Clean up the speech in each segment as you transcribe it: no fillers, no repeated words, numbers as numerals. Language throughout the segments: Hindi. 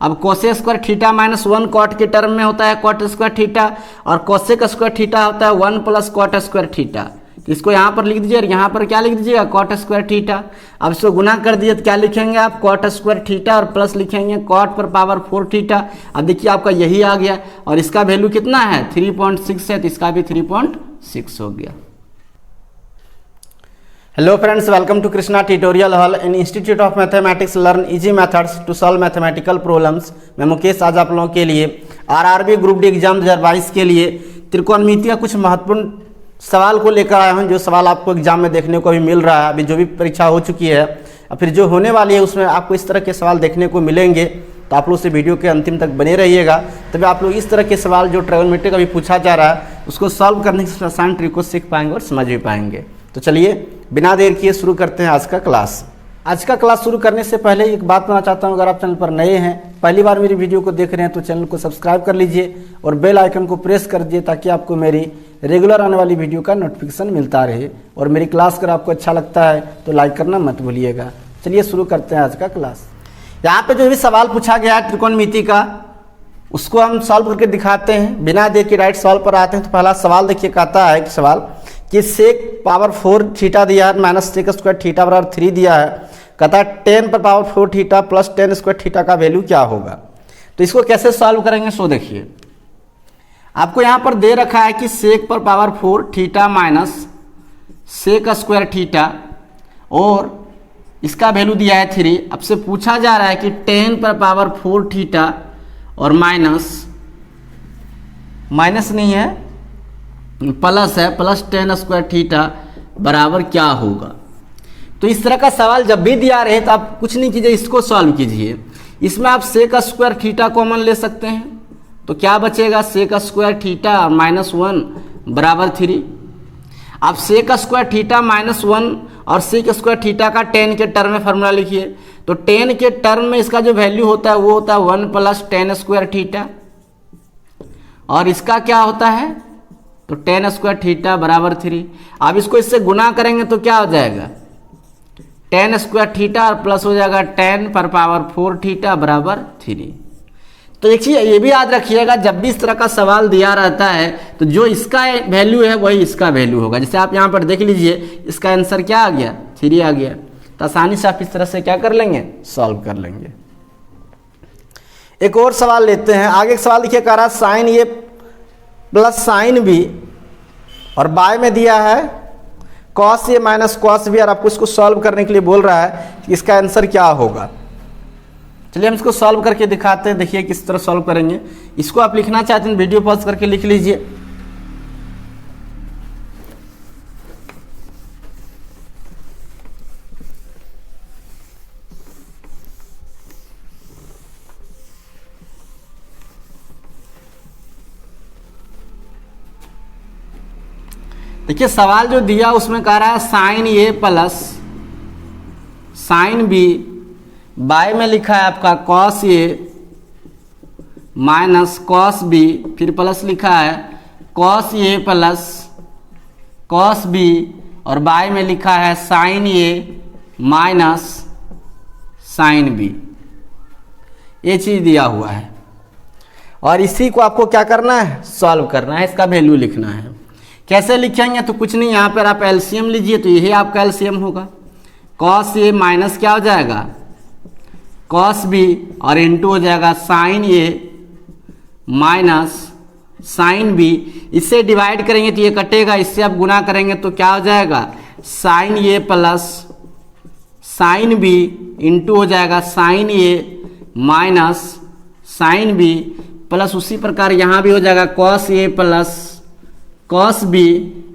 अब cosec square theta minus 1 cot के टर्म में होता है कॉट स्क्वायर थीटा, और कोसेक स्क्वायर थीटा होता है 1 प्लस कॉट स्क्वायर थीटा। इसको यहाँ पर लिख दीजिए और यहाँ पर क्या लिख दीजिएगा, कॉट स्क्वायर थीटा। अब इसको गुना कर दिए तो क्या लिखेंगे आप, कॉट स्क्वायर थीटा, और प्लस लिखेंगे कॉट पर पावर 4 थीटा। अब देखिए आपका यही आ गया, और इसका वैल्यू कितना है 3.6 है, तो इसका भी 3.6 हो गया। Hello friends, welcome to Krishna tutorial hall in institute of mathematics. Learn easy methods to solve mathematical problems. मैं मुकेश आज आप लोगों के लिए आरआरबी ग्रुप डी एग्जाम 2022 के लिए त्रिकोणमिति का कुछ महत्वपूर्ण सवाल को लेकर आया हूं, जो सवाल आपको एग्जाम में देखने को भी मिल रहा है। अभी जो भी परीक्षा हो चुकी है और फिर जो होने वाली है उसमें आपको इस तरह के सवाल देखने को मिलेंगे। तो आप लोग से वीडियो के अंतिम तक बने रहिएगा, तभी आप लोग इस तरह के सवाल जो ट्रिगोनोमेट्री का भी पूछा जा रहा है उसको सॉल्व करने की आसान ट्रिक को सीख पाएंगे और समझ भी पाएंगे। तो चलिए बिना देर किए शुरू करते हैं आज का क्लास। आज का क्लास शुरू करने से पहले एक बात बताना चाहता हूं, अगर आप चैनल पर नए हैं, पहली बार मेरी वीडियो को देख रहे हैं, तो चैनल को सब्सक्राइब कर लीजिए और बेल आइकन को प्रेस कर दीजिए, ताकि आपको मेरी रेगुलर आने वाली वीडियो का नोटिफिकेशन मिलता रहे। और मेरी क्लास अगर आपको अच्छा लगता है तो लाइक करना मत भूलिएगा। चलिए शुरू करते हैं आज का क्लास। यहाँ पे जो भी सवाल पूछा गया है त्रिकोणमिति का, उसको हम सॉल्व करके दिखाते हैं। बिना देर के राइट सॉल्व पर आते हैं। तो पहला सवाल देखिए, कहता है कि सवाल कि सेक पावर 4 थीटा दिया है माइनस सेक स्क्वायर थीटा बराबर 3 दिया है। कहता है 10 पर power 4 theta plus 10 square theta का वैल्यू क्या होगा। तो इसको कैसे सॉल्व करेंगे, सो देखिए आपको यहाँ पर दे रखा है कि सेक पर power 4 theta minus sec square theta, और इसका वैल्यू दिया है 3। अब से पूछा जा रहा है कि 10 पर पावर 4 थीटा और माइनस नहीं है, प्लस है, प्लस 10 स्क्वायर थीटा बराबर क्या होगा। तो इस तरह का सवाल जब भी दिया रहे तो आप कुछ नहीं कीजिए, इसको सॉल्व कीजिए। इसमें आप सेक स्क्वायर थीटा कॉमन ले सकते हैं, तो क्या बचेगा, सेक स्क्वायर थीटा माइनस 1 बराबर 3। आप सेक स्क्वायर थीटा माइनस 1 और सेक स्क्वायर थीटा का 10 के टर्म में फॉर्मूला लिखिए। तो 10 के टर्म में इसका जो वैल्यू होता है वो होता है 1 प्लस 10 स्क्वायर थीटा, और इसका क्या होता है, तो 10 स्क्वायर थीटा बराबर 3। अब इसको इससे गुना करेंगे तो क्या हो जाएगा, 10 स्क्वायर थीटा और प्लस हो जाएगा 10 पर पावर 4 थीटा बराबर 3। तो एक चीज ये भी याद रखिएगा, जब भी इस तरह का सवाल दिया रहता है तो जो इसका वैल्यू है वही इसका वैल्यू होगा। जैसे आप यहाँ पर देख लीजिए, इसका आंसर क्या आ गया, 3 आ गया। तो आसानी से आप इस तरह से क्या कर लेंगे, सॉल्व कर लेंगे। एक और सवाल लेते हैं। आगे एक सवाल देखिए, कह रहा है साइन ए प्लस साइन बी, और बाय में दिया है cos A minus cos B, और आपको इसको सॉल्व करने के लिए बोल रहा है कि इसका आंसर क्या होगा। चलिए हम इसको सॉल्व करके दिखाते हैं। देखिए किस तरह सॉल्व करेंगे। इसको आप लिखना चाहते हैं वीडियो पॉज करके लिख लीजिए। देखिए सवाल जो दिया उसमें कह रहा है साइन ए प्लस साइन बी, बाय में लिखा है आपका cos A minus cos B, फिर प्लस लिखा है कॉस ए प्लस कॉस बी, और बाय में लिखा है sign A minus sine B. ये चीज दिया हुआ है, और इसी को आपको क्या करना है, सॉल्व करना है, इसका वैल्यू लिखना है। कैसे लिखेंगे, तो कुछ नहीं, यहाँ पर आप एलसीएम लीजिए, तो यही आपका एलसीएम होगा। कॉस ए माइनस क्या हो जाएगा, कॉस बी, और इंटू हो जाएगा sign A minus sine B. इससे डिवाइड करेंगे तो ये कटेगा, इससे आप गुना करेंगे तो क्या हो जाएगा, साइन ए प्लस साइन बी इंटू हो जाएगा sign A minus sine B, plus उसी प्रकार यहाँ भी हो जाएगा cos A plus cos B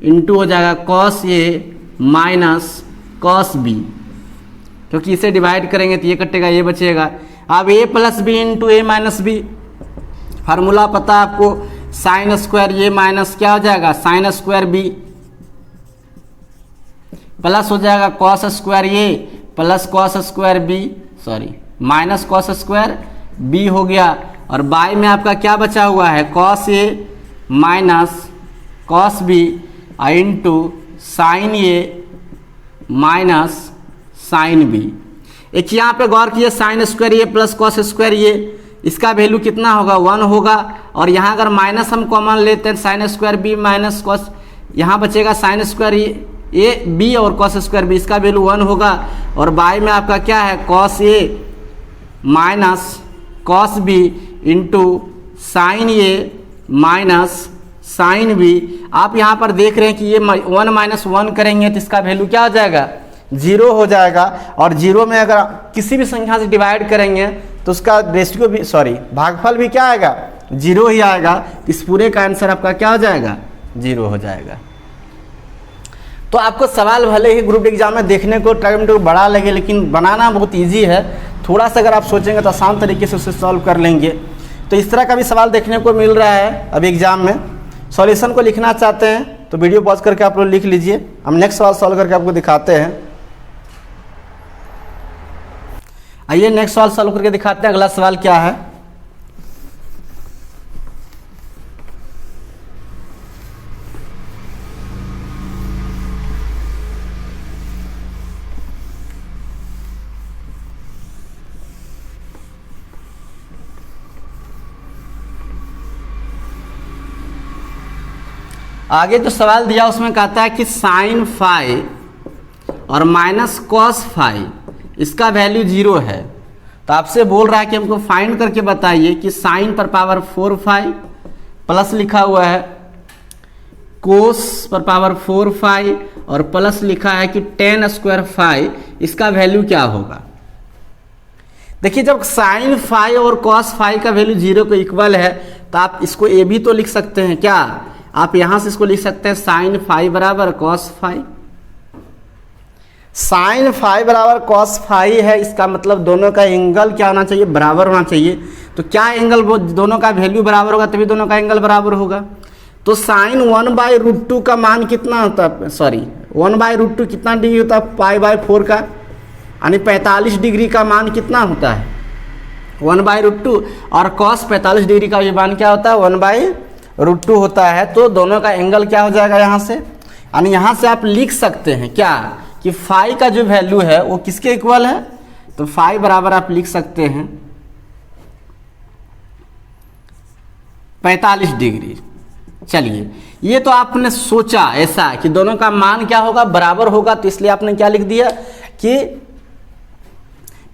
into हो जाएगा cos A minus cos B, क्योंकि इसे डिवाइड करेंगे तो ये कटेगा, ये बचेगा। अब a plus B into A minus B, formula पता है आपको, साइन स्क्वायर ए माइनस क्या हो जाएगा, साइन स्क्वायर बी, प्लस हो जाएगा cos square A plus cos square B, sorry minus cos square B हो गया। और बाय में आपका क्या बचा हुआ है, cos A minus cos B into sine A minus sine B. एक यहाँ पे गौर किए, sine square A plus cos square A, इसका वैल्यू कितना होगा 1 होगा। और यहाँ अगर माइनस हम कॉमन लेते हैं sine square B minus cos, यहाँ बचेगा साइन स्क्वायर ए बी और कॉस स्क्वायर बी, इसका वैल्यू 1 होगा। और बाई में आपका क्या है cos A minus cos B into sine A minus sine B. आप यहाँ पर देख रहे हैं कि ये 1 माइनस 1 करेंगे तो इसका वैल्यू क्या हो जाएगा 0 हो जाएगा। और 0 में अगर किसी भी संख्या से डिवाइड करेंगे तो उसका रेशियो भी भागफल भी क्या आएगा 0 ही आएगा। इस पूरे का आंसर आपका क्या हो जाएगा 0 हो जाएगा। तो आपको सवाल भले ही ग्रुप एग्जाम में देखने को टाइम तो बड़ा लगे, लेकिन बनाना बहुत ईजी है। थोड़ा सा अगर आप सोचेंगे तो आसान तरीके से उसे सॉल्व कर लेंगे। तो इस तरह का भी सवाल देखने को मिल रहा है अभी एग्जाम में। सॉल्यूशन को लिखना चाहते हैं तो वीडियो पॉज करके आप लोग लिख लीजिए, हम नेक्स्ट सवाल सॉल्व करके आपको दिखाते हैं। आइए नेक्स्ट सवाल सॉल्व करके दिखाते हैं। अगला सवाल क्या है, आगे जो सवाल दिया उसमें कहता है कि साइन फाई और माइनस कॉस फाई इसका वैल्यू 0 है। तो आपसे बोल रहा है कि हमको फाइंड करके बताइए कि साइन पर पावर 4 फाई प्लस लिखा हुआ है कोस पर पावर 4 फाई और प्लस लिखा है कि टेन स्क्वायर फाई, इसका वैल्यू क्या होगा। देखिए जब साइन फाई और कॉस फाई का वैल्यू 0 को इक्वल है तो आप इसको ए भी तो लिख सकते हैं क्या, आप यहां से इसको लिख सकते हैं साइन फाई बराबर कॉस फाई। साइन फाई बराबर कॉस फाई है, इसका मतलब दोनों का एंगल क्या होना चाहिए बराबर होना चाहिए। तो क्या एंगल दोनों का वैल्यू बराबर होगा तभी दोनों का एंगल बराबर होगा। तो साइन 1/√2 का मान कितना होता है, 1/√2 कितना डिग्री होता है π/4 का, यानी 45 डिग्री का मान कितना होता है 1/√2। और कॉस 45 डिग्री का मान क्या होता है 1/√2 होता है। तो दोनों का एंगल क्या हो जाएगा यहाँ से, यानी यहाँ से आप लिख सकते हैं क्या कि फाई का जो वैल्यू है वो किसके इक्वल है। तो फाई बराबर आप लिख सकते हैं 45 डिग्री। चलिए ये तो आपने सोचा ऐसा कि दोनों का मान क्या होगा बराबर होगा, तो इसलिए आपने क्या लिख दिया कि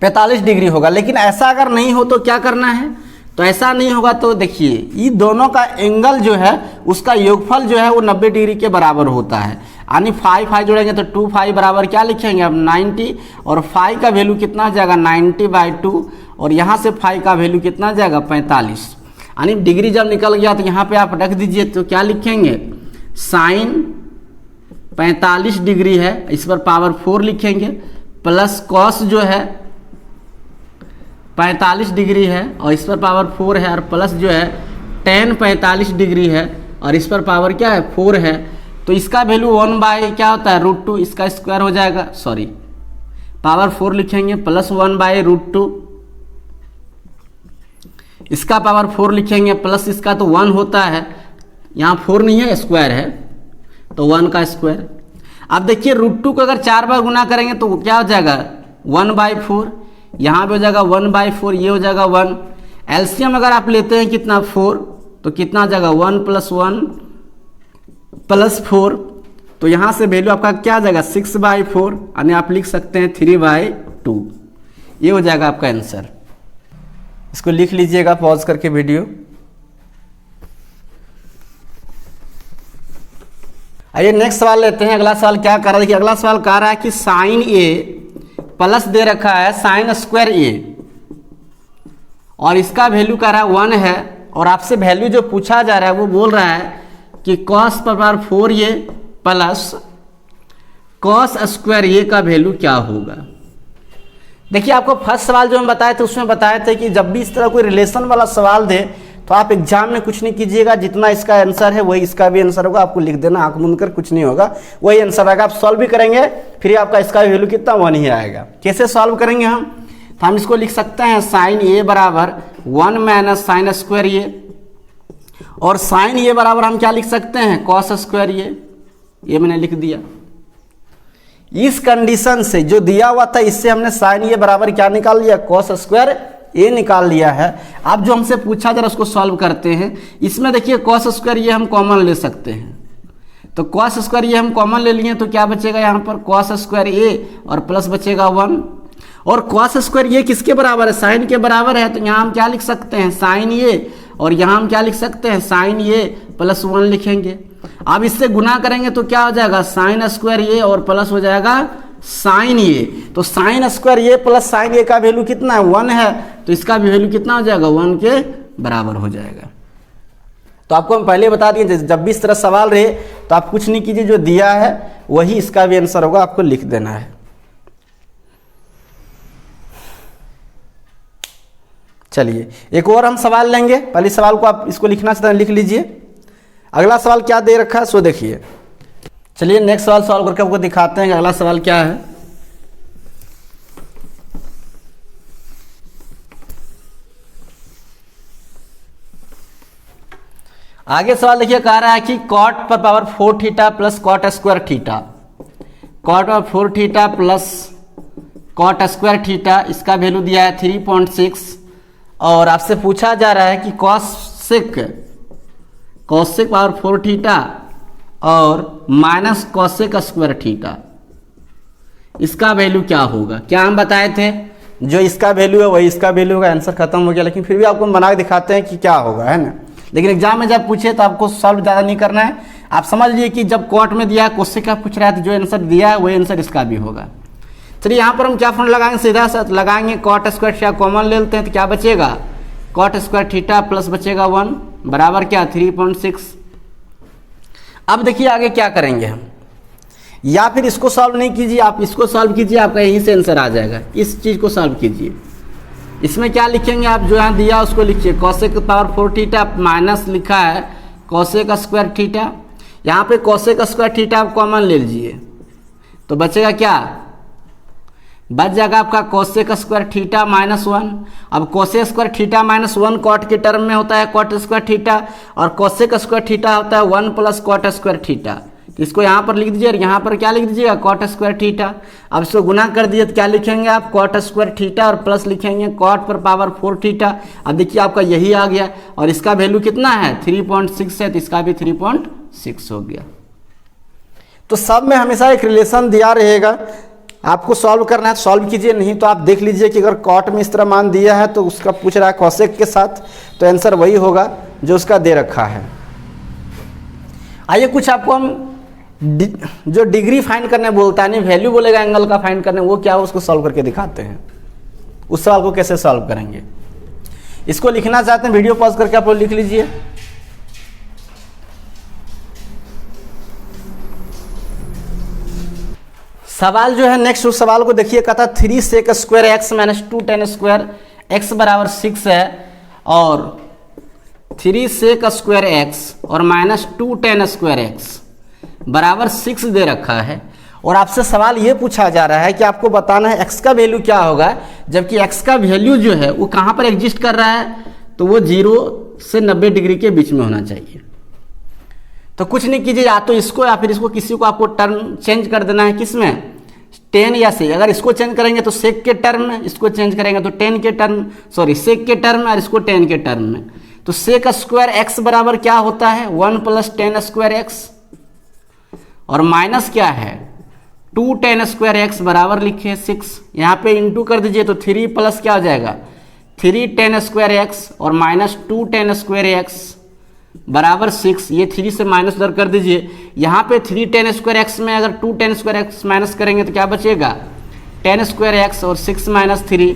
45 डिग्री होगा। लेकिन ऐसा अगर नहीं हो तो क्या करना है, तो ऐसा नहीं होगा तो देखिए ये दोनों का एंगल जो है उसका योगफल जो है वो 90 डिग्री के बराबर होता है। यानी फाई जोड़ेंगे तो 2 फाई बराबर क्या लिखेंगे अब 90, और फाई का वैल्यू कितना आ जाएगा 90/2, और यहाँ से फाई का वैल्यू कितना आ जाएगा 45। यानी डिग्री जब निकल गया तो यहाँ पे आप रख दीजिए, तो क्या लिखेंगे साइन 45 डिग्री है, इस पर पावर 4 लिखेंगे, प्लस कॉस जो है 45 डिग्री है और इस पर पावर 4 है, और प्लस जो है टेन 45 डिग्री है और इस पर पावर क्या है 4 है। तो इसका वैल्यू 1 क्या होता है √2, इसका स्क्वायर हो जाएगा, पावर 4 लिखेंगे प्लस 1/√2, इसका पावर 4 लिखेंगे प्लस इसका तो 1 होता है, यहाँ 4 नहीं है स्क्वायर है तो 1 का स्क्वायर। अब देखिए √2 को अगर 4 बार गुना करेंगे तो क्या हो जाएगा 1/4, यहाँ पे हो जाएगा 1/4, ये हो जाएगा 1। एलसीएम अगर आप लेते हैं कितना 4, तो कितना आ जाएगा 1 + 1 + 4, तो यहाँ से वैल्यू आपका क्या आ जाएगा 6/4, यानी आप लिख सकते हैं 3/2। ये हो जाएगा आपका आंसर। इसको लिख लीजिएगा पॉज करके वीडियो। आइए नेक्स्ट सवाल लेते हैं। अगला सवाल क्या कर रहा है कि अगला सवाल कह रहा है कि साइन ए प्लस दे रखा है साइन स्क्वायर ए, और इसका वैल्यू कह रहा है 1 है, और आपसे वैल्यू जो पूछा जा रहा है वो बोल रहा है कि कॉस पावर 4 ए प्लस कॉस स्क्वायर ए का वैल्यू क्या होगा। देखिए आपको फर्स्ट सवाल जो हम बताए थे उसमें बताए थे कि जब भी इस तरह कोई रिलेशन वाला सवाल दे तो आप एग्जाम में कुछ नहीं कीजिएगा, जितना इसका आंसर है वही इसका भी आंसर होगा, आपको लिख देना आंख मूंद कर, कुछ नहीं होगा, वही आंसर आएगा। आप सॉल्व भी करेंगे फिर आपका इसका वैल्यू कितना 1 ही आएगा। कैसे सॉल्व करेंगे हम, तो हम इसको लिख सकते हैं साइन ए बराबर 1 - साइन स्क्वायर ए, और साइन ए बराबर हम क्या लिख सकते हैं कॉस स्क्वायर ए, ये मैंने लिख दिया। इस कंडीशन से जो दिया हुआ था इससे हमने साइन ए बराबर क्या निकाल लिया कॉस स्क्वायर ए निकाल लिया है। अब जो हमसे पूछा जरा उसको सॉल्व करते हैं। इसमें देखिए कॉस स्क्वायर ये हम कॉमन ले सकते हैं, तो कॉस स्क्वायर ये हम कॉमन ले लिए तो क्या बचेगा यहाँ पर कॉस स्क्वायर ए और प्लस बचेगा 1। और कॉस स्क्वायर ये किसके बराबर है, साइन के बराबर है, तो यहाँ हम क्या लिख सकते हैं साइन ए, और यहाँ हम क्या लिख सकते हैं साइन ए प्लस 1 लिखेंगे। अब इससे गुना करेंगे तो क्या हो जाएगा साइन स्क्वायर ए और प्लस हो जाएगा साइन ए। तो sign square A plus sign ए का वैल्यू कितना है 1 है, तो इसका भी वैल्यू कितना हो जाएगा 1 के बराबर हो जाएगा। तो आपको हम पहले बता दिए जब भी इस तरह सवाल रहे तो आप कुछ नहीं कीजिए, जो दिया है वही इसका भी आंसर होगा, आपको लिख देना है। चलिए एक और हम सवाल लेंगे। पहले सवाल को आप इसको लिखना चाहते हैं लिख लीजिए। अगला सवाल क्या दे रखा है सो देखिए। चलिए नेक्स्ट सवाल सॉल्व करके आपको दिखाते हैं कि अगला सवाल क्या है। आगे सवाल देखिए, कह रहा है कि कॉट पर power 4 theta plus cot square theta, cot पर 4 theta plus cot square theta, इसका वैल्यू दिया है 3.6 और आपसे पूछा जा रहा है कि कॉसेक पावर 4 थीटा और माइनस कॉसेक स्क्वायर थीटा, इसका वैल्यू क्या होगा। क्या हम बताए थे जो इसका वैल्यू है वही इसका वैल्यू होगा, आंसर खत्म हो गया। लेकिन फिर भी आपको बना के दिखाते हैं कि क्या होगा, है ना। लेकिन एग्जाम में जब पूछे तो आपको सॉल्व ज़्यादा नहीं करना है। आप समझ लीजिए कि जब कॉट में दिया है कोसेक का पूछ रहा है तो जो आंसर दिया है वही आंसर इसका भी होगा। चलिए यहाँ पर हम क्या फॉर्मूला लगाएंगे, सीधा सा लगाएंगे कॉट स्क्वायर थीटा कॉमन ले लेते हैं तो क्या बचेगा कॉट स्क्वायर थीटा प्लस बचेगा 1 बराबर क्या 3.6। अब देखिए आगे क्या करेंगे हम, या फिर इसको सॉल्व नहीं कीजिए, आप इसको सॉल्व कीजिए, आपका यहीं से आंसर आ जाएगा। इस चीज़ को सॉल्व कीजिए। इसमें क्या लिखेंगे आप, जो यहाँ दिया उसको लिखिए कॉसेक पावर 4 थीटा माइनस लिखा है कॉसेक स्क्वायर थीटा। यहाँ पे कॉसेक स्क्वायर थीटा आप कॉमन ले लीजिए तो बचेगा क्या, बच जाएगा आपका कॉसेक स्क्वायर थीटा माइनस 1। अब cosec square theta minus 1 cot के टर्म में होता है कॉट स्क्वायर थीटा, और कॉसेक स्क्वायर थीटा होता है 1 प्लस कॉट स्क्वायर थीटा। इसको यहाँ पर लिख दीजिए और यहाँ पर क्या लिख दीजिएगा कॉट स्क्वायर थीटा। अब इसको गुना कर दीजिए तो क्या लिखेंगे आप कॉट स्क्वायर थीटा और प्लस लिखेंगे कॉट पर पावर 4 थीटा। अब देखिए आपका यही आ गया और इसका वैल्यू कितना है 3.6 है, तो इसका भी 3.6 हो गया। तो सब में हमेशा एक रिलेशन दिया रहेगा, आपको सॉल्व करना है तो सॉल्व कीजिए, नहीं तो आप देख लीजिए कि अगर कॉट में इस तरह मान दिया है तो उसका पूछ रहा है कॉसेक के साथ, तो आंसर वही होगा जो उसका दे रखा है। आइए कुछ आपको हम जो डिग्री फाइंड करने बोलता है, नहीं वैल्यू बोलेगा एंगल का फाइंड करने, वो क्या हो उसको सॉल्व करके दिखाते हैं। उस सवाल को कैसे सॉल्व करेंगे, इसको लिखना चाहते हैं वीडियो पॉज करके आप लोग लिख लीजिए। सवाल जो है नेक्स्ट उस सवाल को देखिए, कहता 3 sec square X minus 2 tan square X बराबर 6 है, और 3 सेक स्क्वायर एक्स और माइनस 2 टेन स्क्वायर एक्स बराबर 6 दे रखा है। और आपसे सवाल ये पूछा जा रहा है कि आपको बताना है x का वैल्यू क्या होगा, जबकि x का वैल्यू जो है वो कहाँ पर एग्जिस्ट कर रहा है, तो वो 0 से 90 डिग्री के बीच में होना चाहिए। तो कुछ नहीं कीजिए, या तो इसको या फिर इसको किसी को आपको टर्म चेंज कर देना है, किसमें टेन या सेक। अगर इसको चेंज करेंगे तो सेक के टर्म में, इसको चेंज करेंगे तो टेन के टर्म, सॉरी सेक के टर्म में और इसको टेन के टर्म में। तो सेक स्क्वायर एक्स बराबर क्या होता है 1 प्लस टेन स्क्वायर एक्स, और माइनस क्या है 2 टेन स्क्वायर एक्स बराबर लिखे 6। यहाँ पे इंटू कर दीजिए तो 3 प्लस क्या हो जाएगा 3 टेन स्क्वायर एक्स और माइनस 2 टेन स्क्वायर एक्स बराबर 6। ये 3 से माइनस उधर कर दीजिए। यहाँ पे 3 टेन स्क्वायर एक्स में अगर 2 टेन स्क्वायर एक्स माइनस करेंगे तो क्या बचेगा 10 स्क्वायर एक्स और 6 माइनस 3,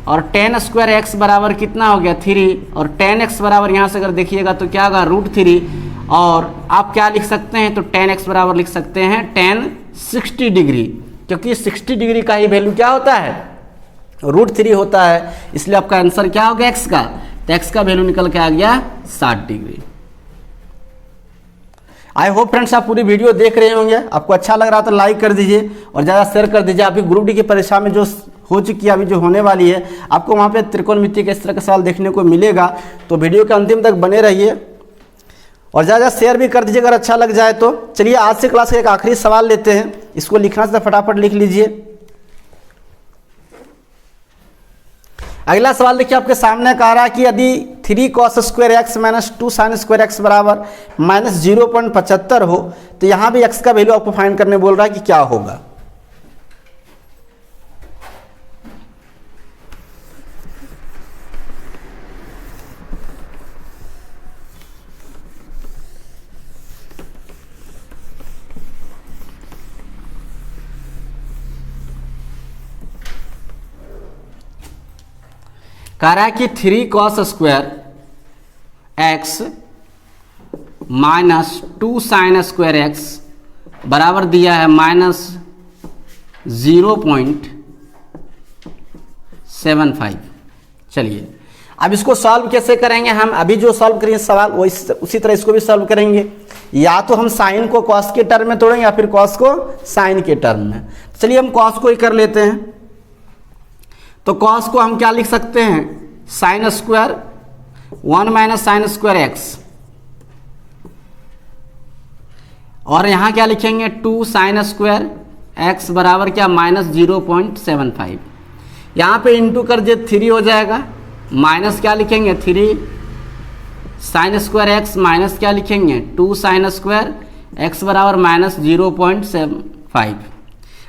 और 10 स्क्वायर एक्स बराबर कितना हो गया 3, और 10 एक्स बराबर यहाँ से अगर देखिएगा तो क्या होगा √3, और आप क्या लिख सकते हैं तो 10 एक्स बराबर लिख सकते हैं 10 60 डिग्री, क्योंकि 60 डिग्री का ही वैल्यू क्या होता है √3 होता है। इसलिए आपका आंसर क्या हो गया एक्स का, तो एक्स का वैल्यू निकल के आ गया 60 डिग्री। आई होप फ्रेंड्स आप पूरी वीडियो देख रहे होंगे, आपको अच्छा लग रहा तो लाइक कर दीजिए और ज़्यादा शेयर कर दीजिए। अभी ग्रुप डी की परीक्षा में जो हो चुकी है, अभी जो होने वाली है, आपको वहाँ पे त्रिकोणमिति के इस तरह का सवाल देखने को मिलेगा। तो वीडियो के अंतिम तक बने रहिए और ज़्यादा शेयर भी कर दीजिए अगर अच्छा लग जाए तो। चलिए आज से क्लास का एक आखिरी सवाल लेते हैं, इसको लिखना से फटाफट लिख लीजिए। अगला सवाल देखिए आपके सामने कह रहा है कि यदि 3 cos square X minus 2 sine square X बराबर माइनस 0.75 हो तो यहाँ भी x का वैल्यू आपको फाइंड करने बोल रहा है कि क्या होगा। कह रहा है कि 3 cos square X minus 2 sine square X बराबर दिया है माइनस 0.75। चलिए अब इसको सॉल्व कैसे करेंगे हम, अभी जो सॉल्व करेंगे सवाल वो उसी तरह इसको भी सॉल्व करेंगे। या तो हम साइन को कॉस के टर्म में तोड़ेंगे या फिर कॉस को साइन के टर्म में। चलिए हम कॉस को ही कर लेते हैं। तो कॉस को हम क्या लिख सकते हैं, sine square 1 minus sine square X, और यहाँ क्या लिखेंगे 2 साइन स्क्वायर एक्स बराबर क्या माइनस 0.75। यहाँ पे इंटू कर दिए 3 हो जाएगा, माइनस क्या लिखेंगे 3 साइन स्क्वायर एक्स माइनस क्या लिखेंगे 2 साइन स्क्वायर एक्स बराबर माइनस 0.75।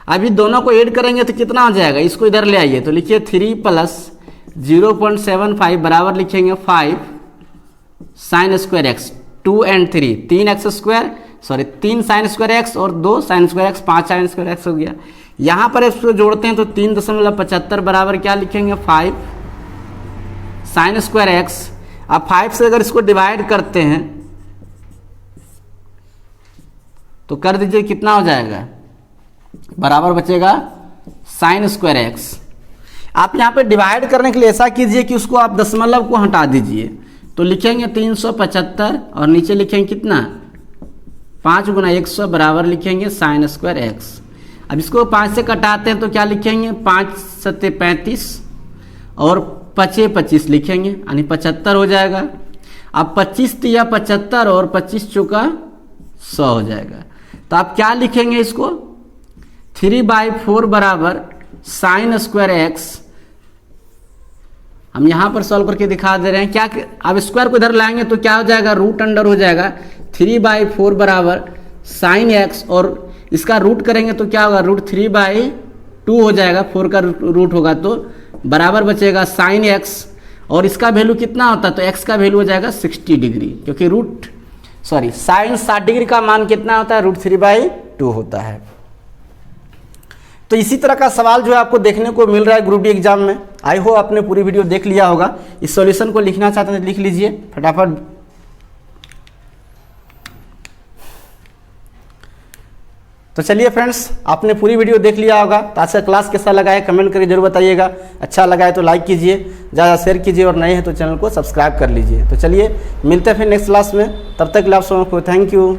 अभी दोनों को ऐड करेंगे तो कितना हो जाएगा, इसको इधर ले आइए तो लिखिए 3 प्लस 0.75 बराबर लिखेंगे 5 sine square x 2 and 3 3 x square sorry 3 sine square X और 2 sine square x 5 sine square x हो गया। यहाँ पर इसको जोड़ते हैं तो 3.75 बराबर क्या लिखेंगे 5 साइन स्क्वायर एक्स। अब 5 से अगर इसको डिवाइड करते हैं तो कर दीजिए कितना हो जाएगा, बराबर बचेगा साइन स्क्वायर एक्स। आप यहाँ पे डिवाइड करने के लिए ऐसा कीजिए कि उसको आप दशमलव को हटा दीजिए तो लिखेंगे 375 और नीचे लिखेंगे कितना 5 गुना 100 बराबर लिखेंगे साइन स्क्वायर एक्स। अब इसको 5 से कटाते हैं तो क्या लिखेंगे 5 सत्ते 35 और 5 25 लिखेंगे यानी 75 हो जाएगा। अब 25 तिया 75 और 25 चौका 100 हो जाएगा। तो आप क्या लिखेंगे इसको 3/4 बराबर साइन स्क्वायर एक्स। हम यहाँ पर सॉल्व करके दिखा दे रहे हैं क्या, अब स्क्वायर को इधर लाएंगे तो क्या हो जाएगा रूट अंडर हो जाएगा 3/4 बराबर साइन एक्स, और इसका रूट करेंगे तो क्या होगा रूट 3/2 हो जाएगा, 4 का रूट होगा तो बराबर बचेगा साइन एक्स। और इसका वैल्यू कितना होता है तो एक्स का वैल्यू हो जाएगा 60 डिग्री, क्योंकि साइन 60 डिग्री का मान कितना होता है रूट 3/2 होता है। तो इसी तरह का सवाल जो है आपको देखने को मिल रहा है ग्रुप डी एग्जाम में। आई होप आपने पूरी वीडियो देख लिया होगा। इस सॉल्यूशन को लिखना चाहते हैं तो लिख लीजिए फटाफट। तो चलिए फ्रेंड्स, आपने पूरी वीडियो देख लिया होगा। तो आज का क्लास कैसा लगा है कमेंट करके जरूर बताइएगा। अच्छा लगा है तो लाइक कीजिए, ज़्यादा शेयर कीजिए, और नए हैं तो चैनल को सब्सक्राइब कर लीजिए। तो चलिए मिलते हैं फिर नेक्स्ट क्लास में, तब तक के लिए आप सबको थैंक यू।